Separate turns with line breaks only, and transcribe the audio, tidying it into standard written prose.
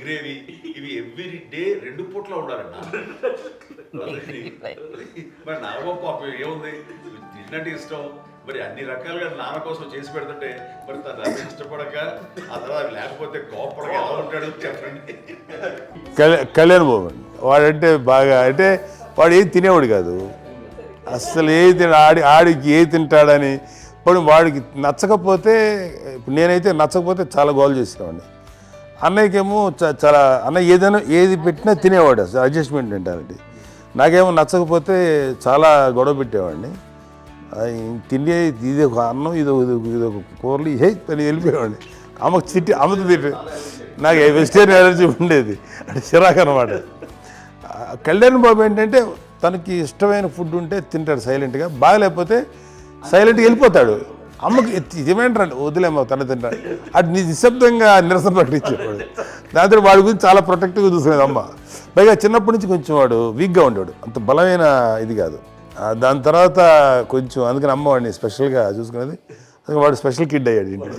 Gravy ఇవి every day 2 పూట్ల ఉండాలండి. మరి నాగబాబు పాపం ఏముంది తిన్నట్టు ఇష్టం, మరి అన్ని రకాలుగా నాన్న కోసం చేసి పెడుతుంటే మరి తను అది ఇష్టపడక ఆ తర్వాత లేకపోతే కోపడగా ఎలా ఉంటాడు చెప్పండి.
కళ్యాణ్ బాబు అండి, వాడంటే బాగా అంటే వాడు ఏది తినేవాడు కాదు అసలు. ఆడికి ఏ తింటాడని ఇప్పుడు వాడికి నచ్చకపోతే, ఇప్పుడు నేనైతే నచ్చకపోతే చాలా గోల్ చేసేవాడిని. అన్నయ్యకేమో చాలా అన్నయ్య ఏదైనా ఏది పెట్టినా తినేవాడు, అసలు అడ్జస్ట్మెంట్ మెంటాలిటీ. నాకేమో నచ్చకపోతే చాలా గొడవ పెట్టేవాడిని. తిండి ఇది ఒక అన్నం ఇది ఒక కూరలు ఏ తను వెళ్ళిపోయేవాడిని. అమ్మకు అమ్మతో తిట్టి నాకు వెజిటేరియన్ ఎలర్జీ ఉండేది, అంటే చిరాకు అనమాట. కళ్యాణ్ బాబు ఏంటంటే తనకి ఇష్టమైన ఫుడ్ ఉంటే తింటాడు సైలెంట్గా, బాగలేకపోతే సైలెంట్గా వెళ్ళిపోతాడు. అమ్మకి ఇదేమేంటారండి వదిలేమో తన తింటాడు, అటు నిశ్శబ్దంగా నిరసన ప్రకటించేవాడు. దాంతో వాడి గురించి చాలా ప్రొటెక్టివ్గా చూసుకునేది అమ్మ. పైగా చిన్నప్పటి నుంచి కొంచెం వాడు వీక్గా ఉండేవాడు, అంత బలమైన ఇది కాదు. దాని తర్వాత కొంచెం అందుకని అమ్మ వాడిని స్పెషల్గా చూసుకునేది. వాడు స్పెషల్ కిడ్ అయ్యాడు ఇంట్లో.